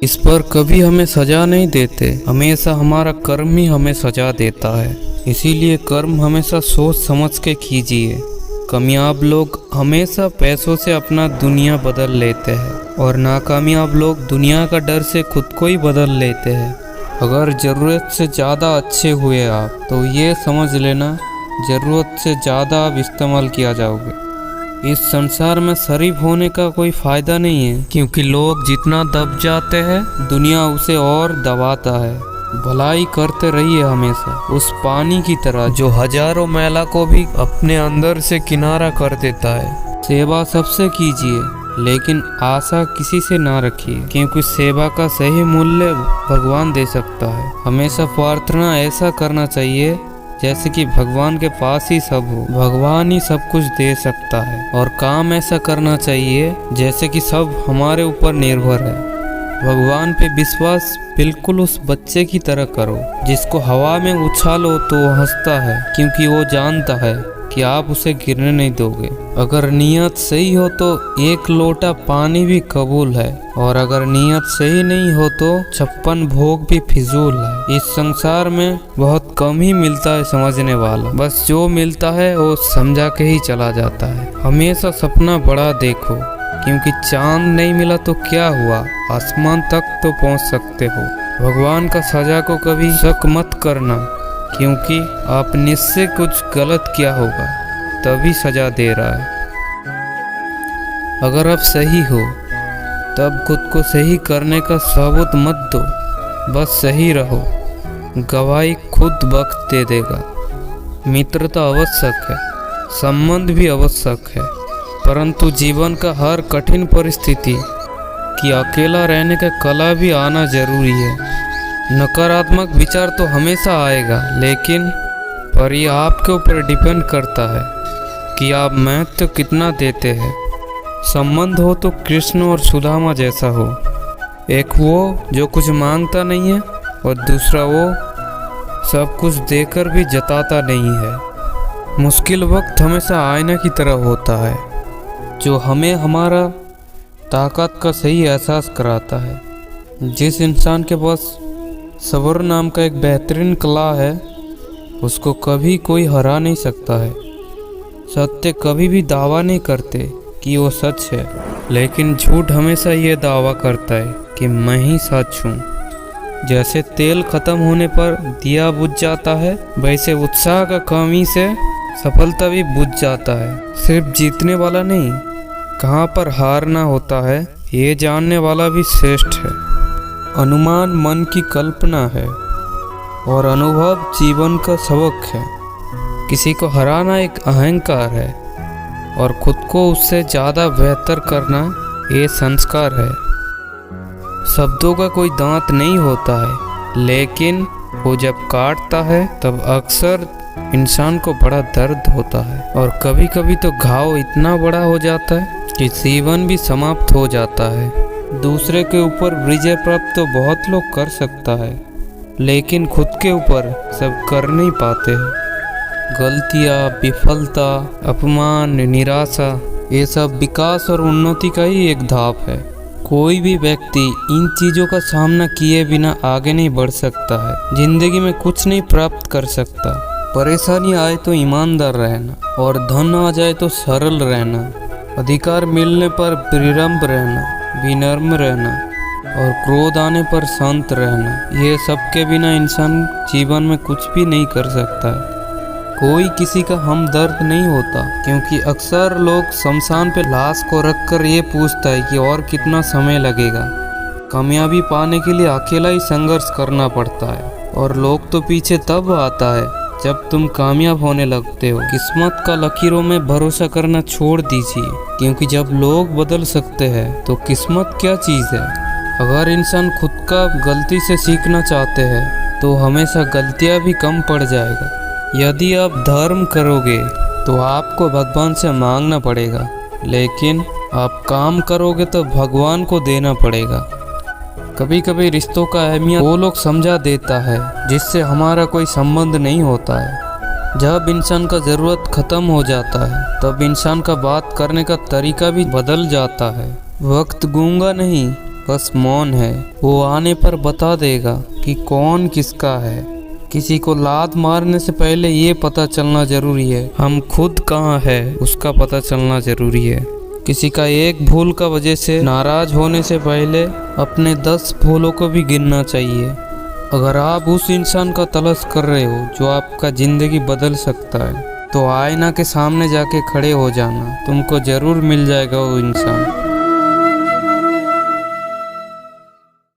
इस पर कभी हमें सजा नहीं देते, हमेशा हमारा कर्म ही हमें सजा देता है। इसीलिए कर्म हमेशा सोच समझ के कीजिए। कामयाब लोग हमेशा पैसों से अपना दुनिया बदल लेते हैं और नाकामयाब लोग दुनिया का डर से खुद को ही बदल लेते हैं। अगर ज़रूरत से ज़्यादा अच्छे हुए आप तो ये समझ लेना ज़रूरत से ज़्यादा आप इस्तेमाल किया जाओगे। इस संसार में शरीफ होने का कोई फ़ायदा नहीं है, क्योंकि लोग जितना दब जाते हैं दुनिया उसे और दबाता है। भलाई करते रहिए हमेशा उस पानी की तरह जो हजारों मैला को भी अपने अंदर से किनारा कर देता है। सेवा सबसे कीजिए, लेकिन आशा किसी से ना रखिए, क्योंकि सेवा का सही मूल्य भगवान दे सकता है। हमेशा प्रार्थना ऐसा करना चाहिए जैसे कि भगवान के पास ही सब हो, भगवान ही सब कुछ दे सकता है। और काम ऐसा करना चाहिए जैसे कि सब हमारे ऊपर निर्भर है। भगवान पे विश्वास बिल्कुल उस बच्चे की तरह करो जिसको हवा में उछालो तो वो हंसता है, क्योंकि वो जानता है कि आप उसे गिरने नहीं दोगे। अगर नीयत सही हो तो एक लोटा पानी भी कबूल है, और अगर नीयत सही नहीं हो तो 56 भोग भी फिजूल है। इस संसार में बहुत कम ही मिलता है समझने वाला, बस जो मिलता है वो समझा के ही चला जाता है। हमेशा सपना बड़ा देखो, क्योंकि चांद नहीं मिला तो क्या हुआ, आसमान तक तो पहुंच सकते हो। भगवान का सजा को कभी शक मत करना, क्योंकि आपने से कुछ गलत किया होगा तभी सजा दे रहा है। अगर आप सही हो तब खुद को सही करने का सबूत मत दो, बस सही रहो, गवाही खुद वक्त दे देगा। मित्रता आवश्यक है, संबंध भी आवश्यक है, परंतु जीवन का हर कठिन परिस्थिति की अकेला रहने का कला भी आना जरूरी है। नकारात्मक विचार तो हमेशा आएगा, लेकिन पर यह आपके ऊपर डिपेंड करता है कि आप महत्व कितना देते हैं। संबंध हो तो कृष्ण और सुदामा जैसा हो, एक वो जो कुछ मांगता नहीं है और दूसरा वो सब कुछ देकर भी जताता नहीं है। मुश्किल वक्त हमेशा आईना की तरह होता है, जो हमें हमारा ताकत का सही एहसास कराता है। जिस इंसान के पास सब्र नाम का एक बेहतरीन कला है, उसको कभी कोई हरा नहीं सकता है। सत्य कभी भी दावा नहीं करते कि वो सच है, लेकिन झूठ हमेशा ये दावा करता है कि मैं ही सच हूँ। जैसे तेल खत्म होने पर दिया बुझ जाता है, वैसे उत्साह का कमी से सफलता भी बुझ जाता है। सिर्फ जीतने वाला नहीं, कहाँ पर हारना होता है ये जानने वाला भी श्रेष्ठ है। अनुमान मन की कल्पना है और अनुभव जीवन का सबक है। किसी को हराना एक अहंकार है और खुद को उससे ज़्यादा बेहतर करना ये संस्कार है। शब्दों का कोई दांत नहीं होता है, लेकिन वो जब काटता है तब अक्सर इंसान को बड़ा दर्द होता है, और कभी कभी तो घाव इतना बड़ा हो जाता है कि जीवन भी समाप्त हो जाता है। दूसरे के ऊपर विजय प्राप्त तो बहुत लोग कर सकता है, लेकिन खुद के ऊपर सब कर नहीं पाते हैं। गलतियाँ, विफलता, अपमान, निराशा, ये सब विकास और उन्नति का ही एक धाप है। कोई भी व्यक्ति इन चीज़ों का सामना किए बिना आगे नहीं बढ़ सकता है, जिंदगी में कुछ नहीं प्राप्त कर सकता। परेशानी आए तो ईमानदार रहना, और धन आ जाए तो सरल रहना, अधिकार मिलने पर विनम्र रहना, विनम्र रहना, और क्रोध आने पर शांत रहना। ये सब के बिना इंसान जीवन में कुछ भी नहीं कर सकता है। कोई किसी का हमदर्द नहीं होता, क्योंकि अक्सर लोग शमशान पे लाश को रखकर ये पूछता है कि और कितना समय लगेगा। कामयाबी पाने के लिए अकेला ही संघर्ष करना पड़ता है, और लोग तो पीछे तब आता है जब तुम कामयाब होने लगते हो। किस्मत का लकीरों में भरोसा करना छोड़ दीजिए, क्योंकि जब लोग बदल सकते हैं तो किस्मत क्या चीज़ है। अगर इंसान खुद का गलती से सीखना चाहते हैं तो हमेशा गलतियां भी कम पड़ जाएगा। यदि आप धर्म करोगे तो आपको भगवान से मांगना पड़ेगा, लेकिन आप काम करोगे तो भगवान को देना पड़ेगा। कभी कभी रिश्तों का अहमियत वो लोग समझा देता है जिससे हमारा कोई संबंध नहीं होता है। जब इंसान का ज़रूरत ख़त्म हो जाता है तब इंसान का बात करने का तरीका भी बदल जाता है। वक्त गूंगा नहीं, बस मौन है। वो आने पर बता देगा कि कौन किसका है। किसी को लात मारने से पहले ये पता चलना जरूरी है हम खुद कहाँ है, उसका पता चलना जरूरी है। किसी का एक भूल का वजह से नाराज होने से पहले अपने 10 भूलों को भी गिनना चाहिए। अगर आप उस इंसान का तलाश कर रहे हो जो आपका जिंदगी बदल सकता है, तो आईना के सामने जाके खड़े हो जाना, तुमको जरूर मिल जाएगा वो इंसान।